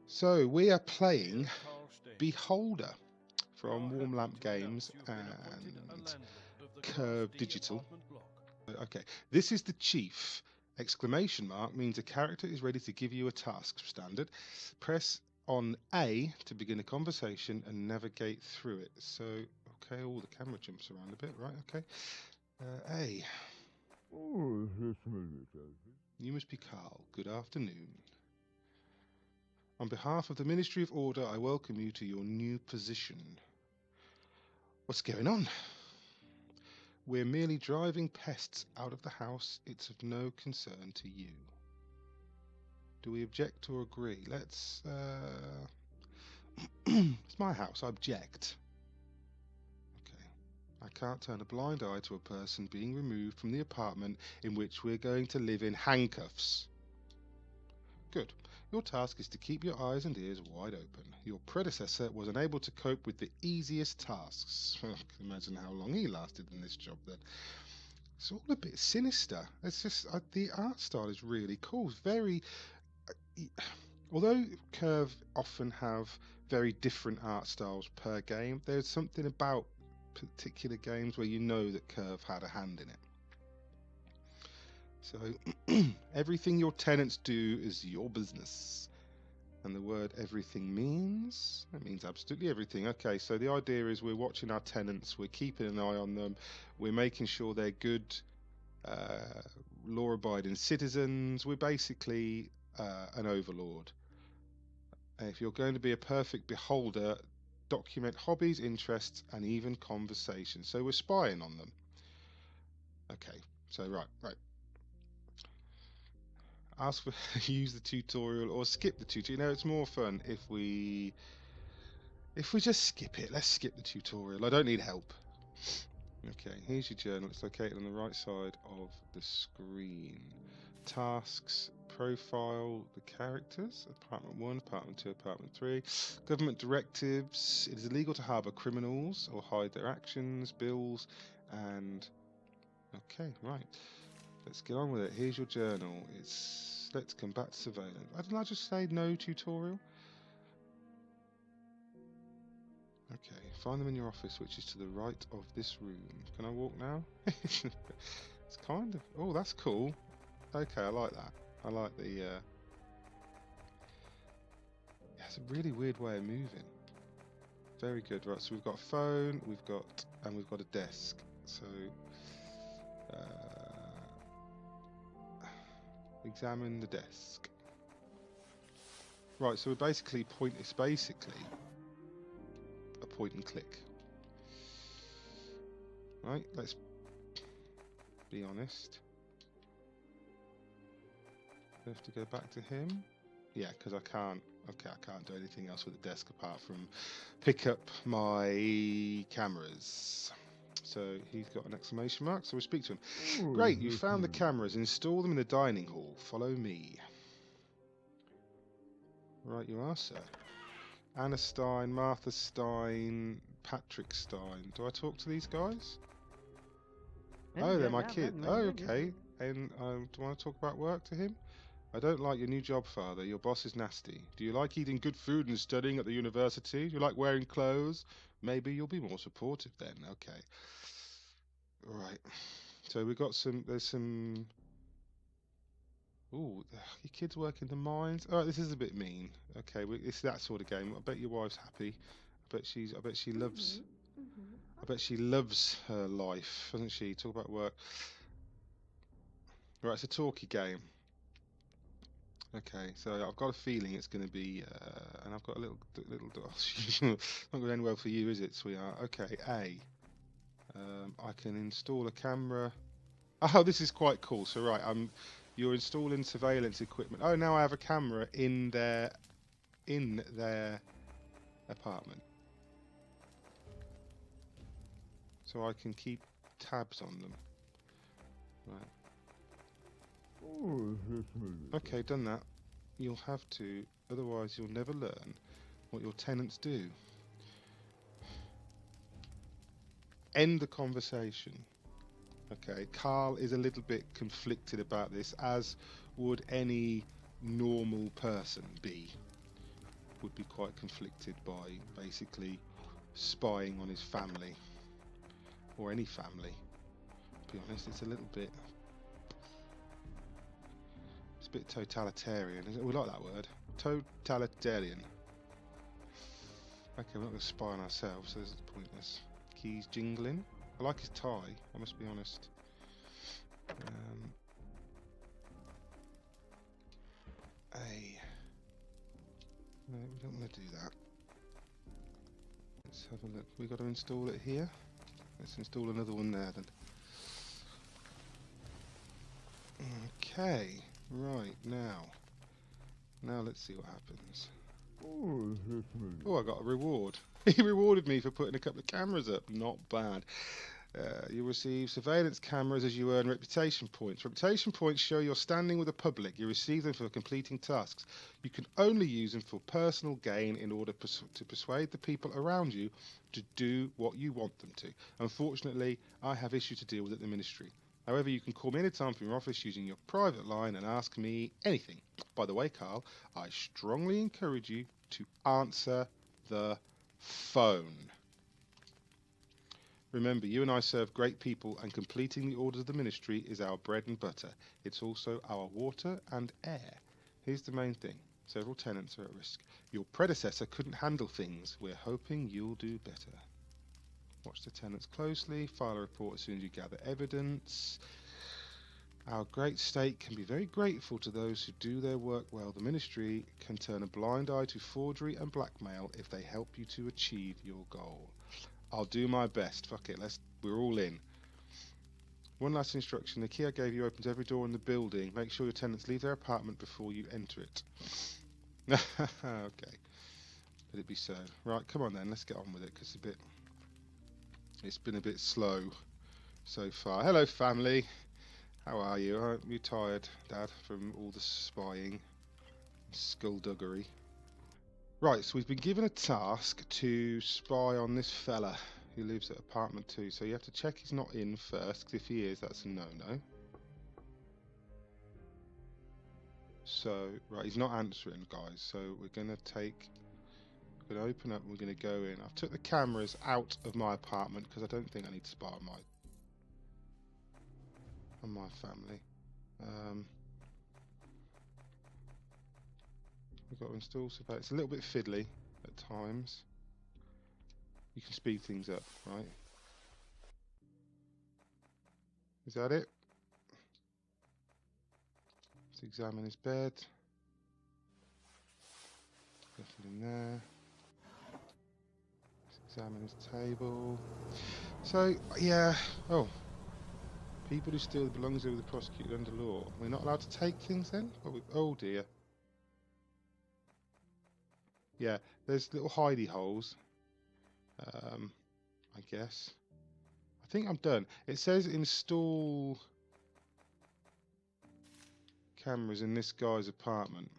So we are playing Beholder from Warm Lamp Games and Curve Digital. Okay, this is the chief. Exclamation mark means a character is ready to give you a task. Standard. Press on A to begin a conversation and navigate through it. So, okay, all the camera jumps around a bit, right? Okay. A. You must be Carl. Good afternoon. On behalf of the Ministry of Order, I welcome you to your new position. What's going on? We're merely driving pests out of the house. It's of no concern to you. Do we object or agree? Let's, it's my house. I object. Okay. I can't turn a blind eye to a person being removed from the apartment in which we're going to live in handcuffs. Good. Your task is to keep your eyes and ears wide open. Your predecessor was unable to cope with the easiest tasks. I can imagine how long he lasted in this job then. It's all a bit sinister. It's just the art style is really cool. It's very, although Curve often have very different art styles per game, there's something about particular games where you know that Curve had a hand in it. So everything your tenants do is your business. And the word everything means? It means absolutely everything. Okay, so the idea is we're watching our tenants, we're keeping an eye on them, we're making sure they're good, law-abiding citizens. We're basically an overlord. If you're going to be a perfect beholder, document hobbies, interests, and even conversations. So we're spying on them. Okay, so right. Ask for use the tutorial or skip the tutorial. You know, it's more fun if we just skip it. Let's skip the tutorial. I don't need help. Okay, here's your journal. It's located on the right side of the screen. Tasks, profile, the characters. Apartment 1, Apartment 2, Apartment 3. Government directives. It is illegal to harbour criminals or hide their actions, bills, and... Okay, right. Let's get on with it. Here's your journal. Let's combat surveillance. Didn't I just say no tutorial? Okay, find them in your office, which is to the right of this room. Can I walk now? It's kind of... Oh, that's cool. Okay, I like that. I like the... Yeah, it's a really weird way of moving. Very good. Right, so we've got a phone, we've got a desk. So... examine the desk. Right, so it's basically a point and click. Right, let's be honest. I have to go back to him. Yeah, because I can't. Okay, I can't do anything else with the desk apart from pick up my cameras. So he's got an exclamation mark, so we speak to him. Great, you found the cameras. Install them in the dining hall. Follow me. Right, you are, sir. Anna Stein, Martha Stein, Patrick Stein. Do I talk to these guys? Oh, they're my kid. Oh, okay. And do I want to talk about work to him? I don't like your new job, Father. Your boss is nasty. Do you like eating good food and studying at the university? Do you like wearing clothes? Maybe you'll be more supportive then. Okay. Right. So we've got there's some... Ooh, your kid's work in the mines. All right, this is a bit mean. Okay, it's that sort of game. I bet your wife's happy. I bet she loves... I bet she loves her life, doesn't she? Talk about work. Right, it's a talky game. Okay, so I've got a feeling it's going to be, and I've got a little not going to end well for you, is it, sweetheart? Okay, I can install a camera. Oh, this is quite cool. So right, you're installing surveillance equipment. Oh, now I have a camera in their apartment, so I can keep tabs on them. Right. Okay, done that. You'll have to, otherwise you'll never learn what your tenants do. End the conversation. Okay, Carl is a little bit conflicted about this, as would any normal person be. would be quite conflicted by basically spying on his family, or any family. To be honest, it's a bit totalitarian, isn't it? We like that word, totalitarian. Okay, we're not going to spy on ourselves, so this is pointless. Keys jingling. I like his tie, I must be honest. No, we don't want to do that. Let's have a look. We've got to install it here. Let's install another one there then. Okay, right, now let's see what happens. Oh, I got a reward. He rewarded me for putting a couple of cameras up. Not bad. You receive surveillance cameras as you earn reputation points. Reputation points show your standing with the public. You receive them for completing tasks. You can only use them for personal gain in order to persuade the people around you to do what you want them to. Unfortunately, I have issues to deal with at the ministry. However, you can call me anytime from your office using your private line and ask me anything. By the way, Carl, I strongly encourage you to answer the phone. Remember, you and I serve great people, and completing the orders of the ministry is our bread and butter. It's also our water and air. Here's the main thing. Several tenants are at risk. Your predecessor couldn't handle things. We're hoping you'll do better. Watch the tenants closely. File a report as soon as you gather evidence. Our great state can be very grateful to those who do their work well. The ministry can turn a blind eye to forgery and blackmail if they help you to achieve your goal. I'll do my best. Fuck it. We're all in. One last instruction. The key I gave you opens every door in the building. Make sure your tenants leave their apartment before you enter it. Okay. Let it be so. Right, come on then. Let's get on with it, because it's been a bit slow so far. Hello, family. How are you? Aren't you tired, Dad, from all the spying, skullduggery? Right, so we've been given a task to spy on this fella who lives at apartment 2. So you have to check he's not in first, because if he is, that's a no-no. So, right, he's not answering, guys. So we're going to open up and we're going to go in. I've took the cameras out of my apartment because I don't think I need to spy on my family. We've got to install surveillance. It's a little bit fiddly at times. You can speed things up, right? Is that it? Let's examine his bed. Nothing in there. Let's examine his table. So, yeah. Oh. People who steal the belongings will be prosecuted under law. We're not allowed to take things then? Oh dear. Yeah, there's little hidey holes. I guess. I think I'm done. It says install cameras in this guy's apartment,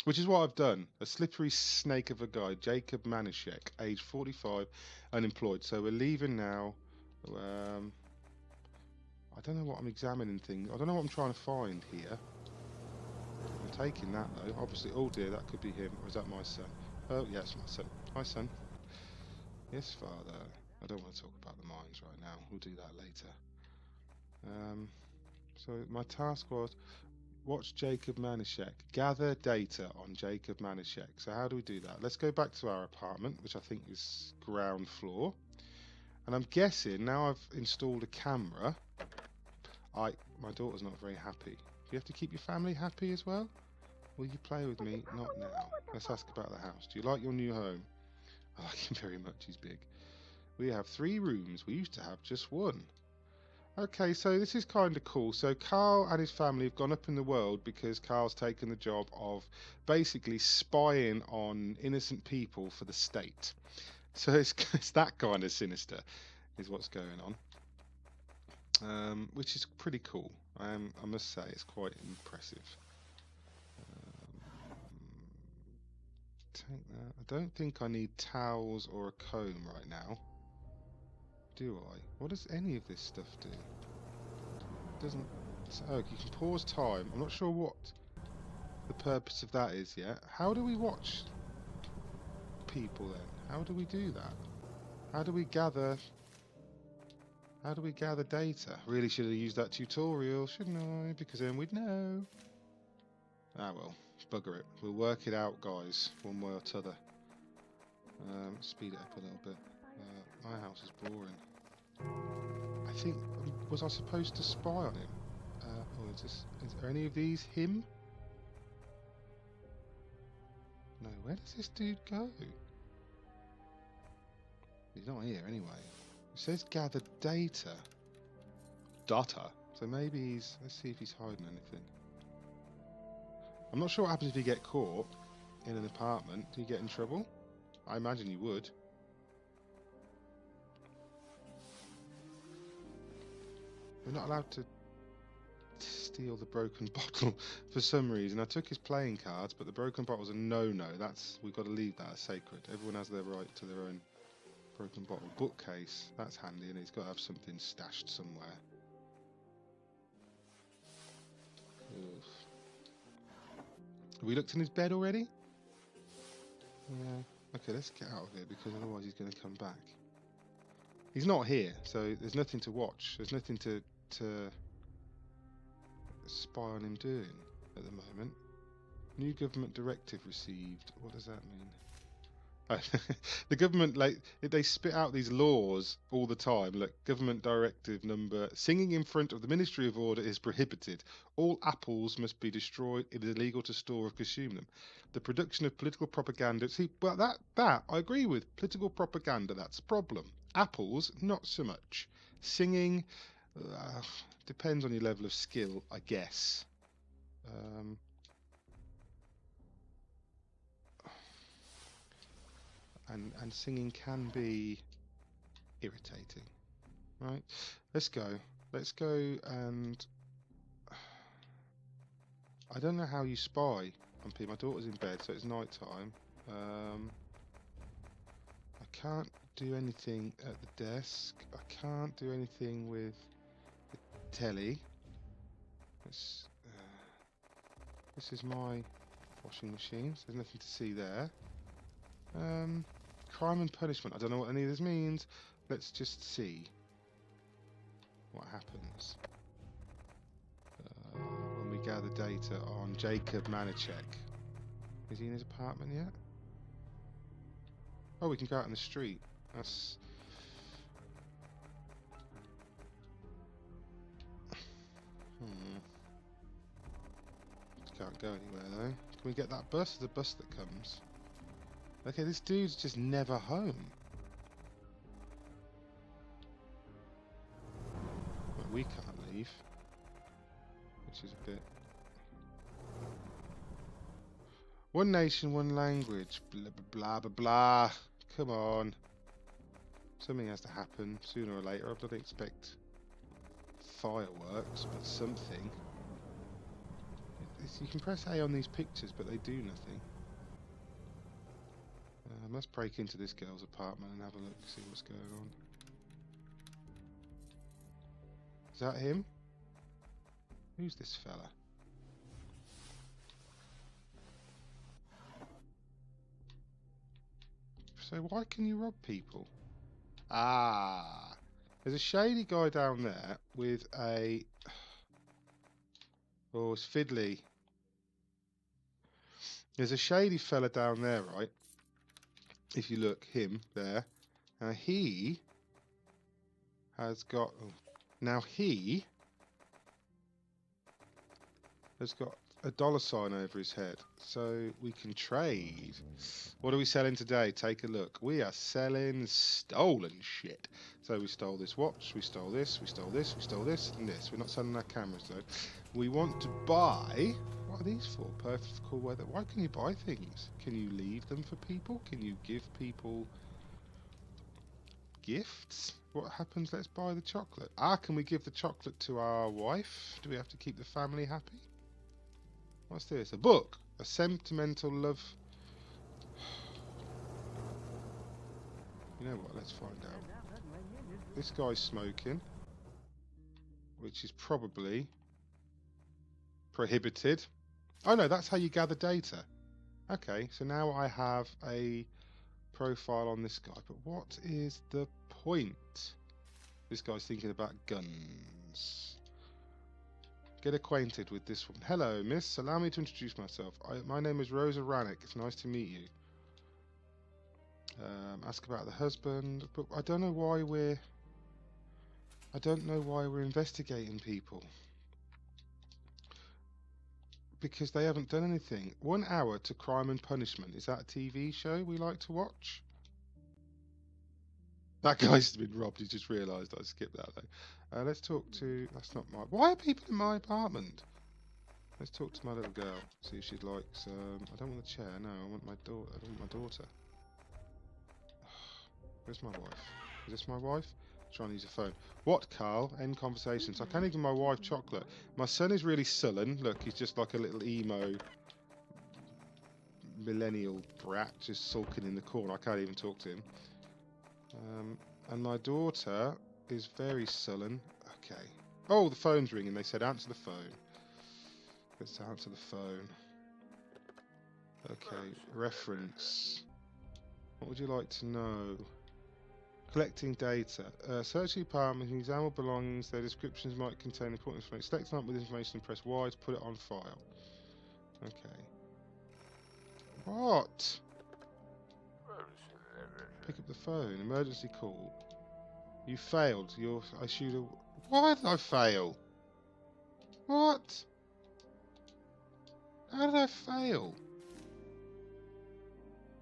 which is what I've done. A slippery snake of a guy, Jacob Manischek, age 45, unemployed. So we're leaving now. I don't know what I'm examining things. I don't know what I'm trying to find here. I'm taking that though. Obviously, oh dear, that could be him. Or is that my son? Oh, yes, my son. Hi, son. Yes, father. I don't want to talk about the mines right now. We'll do that later. So my task was watch Jacob Manischek. Gather data on Jacob Manischek. So how do we do that? Let's go back to our apartment, which I think is ground floor. And I'm guessing now I've installed a camera. My daughter's not very happy. Do you have to keep your family happy as well? Will you play with me? Not now. Let's ask about the house. Do you like your new home? I like him very much. He's big. We have 3 rooms. We used to have just 1. Okay, so this is kind of cool. So Carl and his family have gone up in the world because Carl's taken the job of basically spying on innocent people for the state. So it's that kind of sinister is what's going on. Which is pretty cool. I must say it's quite impressive. Take that. I don't think I need towels or a comb right now. Do I? What does any of this stuff do? It doesn't. Oh, you can pause time. I'm not sure what the purpose of that is yet. How do we watch people then? How do we do that? How do we gather data? Really should have used that tutorial, shouldn't I? Because then we'd know. Ah well, bugger it. We'll work it out, guys, one way or t'other. Speed it up a little bit. My house is boring. I think, was I supposed to spy on him? Is there any of these him? No, where does this dude go? He's not here anyway. It says gather data. Data. So maybe he's... Let's see if he's hiding anything. I'm not sure what happens if you get caught in an apartment. Do you get in trouble? I imagine you would. We're not allowed to steal the broken bottle for some reason. I took his playing cards, but the broken bottle's a no-no. We've got to leave that as sacred. Everyone has their right to their own broken bottle. Bookcase, that's handy, and he's got to have something stashed somewhere. Oof. Have we looked in his bed already? Yeah. Okay, let's get out of here because otherwise he's going to come back. He's not here, so there's nothing to watch. There's nothing to spy on him doing at the moment. New government directive received. What does that mean? The government, like, they spit out these laws all the time. Look, government directive number: singing in front of the Ministry of Order is prohibited. All apples must be destroyed. It is illegal to store or consume them. The production of political propaganda. See, well, that I agree with. Political propaganda, that's a problem. Apples, not so much. Singing, depends on your level of skill, I guess. And singing can be irritating, right? Let's go and I don't know how you spy on people. My daughter's in bed, so it's night time. I can't do anything at the desk. I can't do anything with the telly. This is my washing machine, so there's nothing to see there. Crime and punishment. I don't know what any of this means. Let's just see what happens when we gather data on Jacob Manichek. Is he in his apartment yet? Oh, we can go out in the street. That's... Can't go anywhere though. Can we get that bus? The bus that comes. Okay, this dude's just never home. Well, we can't leave, which is a bit... One nation, one language, blah blah blah blah blah. Come on. Something has to happen sooner or later. I don't expect fireworks, but something. You can press A on these pictures, but they do nothing. Let's break into this girl's apartment and have a look, see what's going on. Is that him? Who's this fella? So why can you rob people? Ah, there's a shady guy down there with a... Oh, it's fiddly. There's a shady fella down there, right? If you look, him there. Now he has got... Oh, now he has got a $sign over his head. So we can trade. What are we selling today? Take a look. We are selling stolen shit. So we stole this watch, we stole this, we stole this, we stole this, and this. We're not selling our cameras though. We want to buy... What are these for? Perfect cool weather. Why can you buy things? Can you leave them for people? Can you give people gifts? What happens? Let's buy the chocolate. Ah, can we give the chocolate to our wife? Do we have to keep the family happy? What's this? A book. A sentimental love. You know what? Let's find out. This guy's smoking, which is probably prohibited. Oh no, that's how you gather data. Okay, so now I have a profile on this guy. But what is the point? This guy's thinking about guns. Get acquainted with this one. Hello, miss. Allow me to introduce myself. My name is Rosa Rannick. It's nice to meet you. Ask about the husband. But I don't know why we're investigating people. Because they haven't done anything. 1 hour to Crime and Punishment. Is that a TV show we like to watch? That guy's been robbed. He just realised I skipped that though. Let's talk to... That's not my... Why are people in my apartment? Let's talk to my little girl. See if she likes... I don't want the chair. No, I want my daughter. I don't want my daughter. Where's my wife? Is this my wife? Trying to use a phone. What, Carl? End conversations. I can't even give my wife chocolate. My son is really sullen. Look, he's just like a little emo millennial brat just sulking in the corner. I can't even talk to him. And my daughter is very sullen. Okay. Oh, the phone's ringing. They said answer the phone. Let's answer the phone. Okay. Reference. What would you like to know? Collecting data. Search the apartment, examine belongings. Their descriptions might contain important information. Select an item with information and press Y to put it on file. Okay. What? Pick up the phone. Emergency call. You failed. I should have... Why did I fail? What? How did I fail?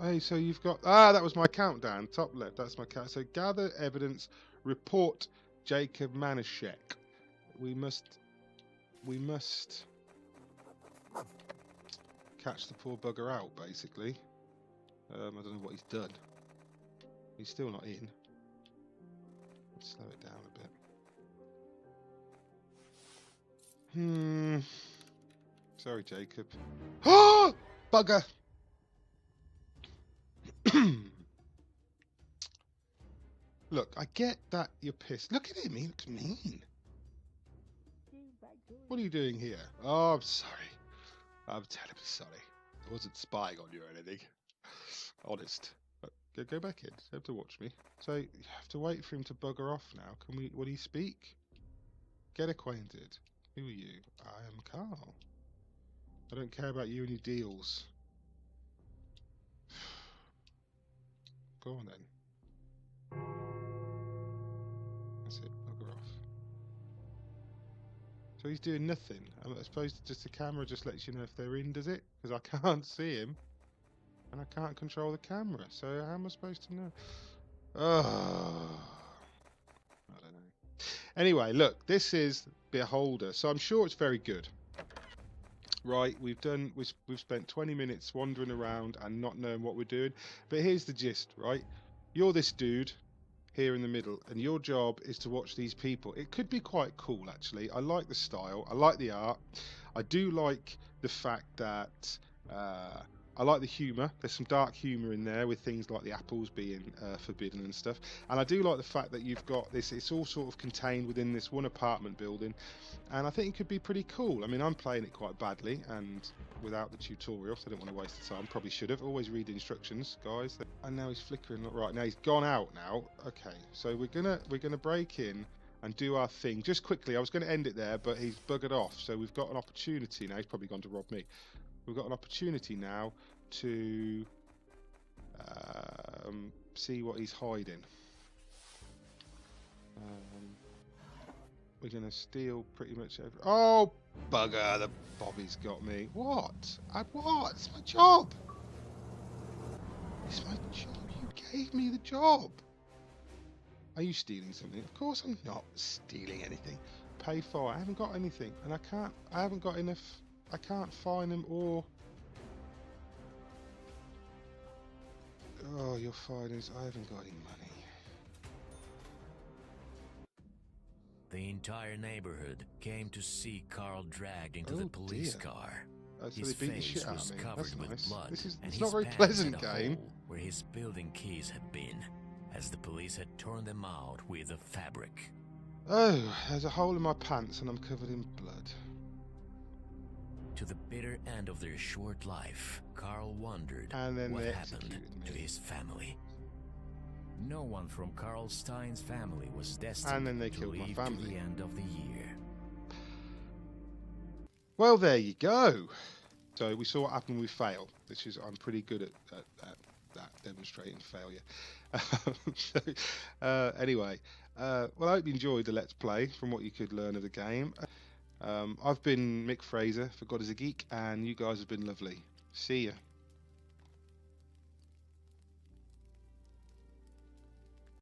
Hey, so you've got... Ah, that was my countdown. Top left, that's my count. So gather evidence, report Jacob Manischek. We must catch the poor bugger out, basically. I don't know what he's done. He's still not in. Let's slow it down a bit. Sorry, Jacob. Oh! Bugger! Look, I get that you're pissed. Look at him, he looks mean. What are you doing here? Oh, I'm sorry. I'm terribly sorry. I wasn't spying on you or anything. Honest. But go back in. You have to watch me. So you have to wait for him to bugger off now. Will he speak? Get acquainted. Who are you? I am Carl. I don't care about you and your deals. Go on then. That's it, bugger off. So he's doing nothing. I suppose just the camera just lets you know if they're in, does it? Because I can't see him. And I can't control the camera. So how am I supposed to know? Oh, I don't know. Anyway, look, this is Beholder. So I'm sure it's very good. Right, we've spent 20 minutes wandering around and not knowing what we're doing. But here's the gist, right? You're this dude here in the middle, and your job is to watch these people. It could be quite cool, actually. I like the style. I like the art. I do like the fact that I like the humour. There's some dark humour in there with things like the apples being forbidden and stuff. And I do like the fact that you've got this, it's all sort of contained within this one apartment building. And I think it could be pretty cool. I mean, I'm playing it quite badly and without the tutorial, so I didn't want to waste the time. Probably should have. Always read the instructions, guys. And now he's flickering. Right, now he's gone out now. Okay, so we're gonna break in and do our thing. Just quickly, I was going to end it there, but he's buggered off. So we've got an opportunity now. He's probably gone to rob me. We've got an opportunity now to see what he's hiding. We're going to steal pretty much every... Oh, bugger, the Bobby's got me. What? What? It's my job. It's my job. You gave me the job. Are you stealing something? Of course I'm not stealing anything. Pay for. I haven't got anything. And I haven't got enough. I can't find them or... Oh, your findings. I haven't got any money. The entire neighborhood came to see Carl dragged into the police car. So his they beat the face shit out was of me. covered That's with nice. blood, It's and not his very pants pleasant had a game. hole where his building keys had been, as the police had torn them out with a fabric. Oh, there's a hole in my pants and I'm covered in blood. To the bitter end of their short life, Carl wondered And then what they happened executed to me. his family. No one from Carl Stein's family was And destined then they to killed my live to family. the end of the year. Well, there you go. So we saw what happened with fail, which is I'm pretty good at that, demonstrating failure. Anyway, well, I hope you enjoyed the Let's Play from what you could learn of the game. I've been Mick Fraser for God is a Geek, and you guys have been lovely. See ya.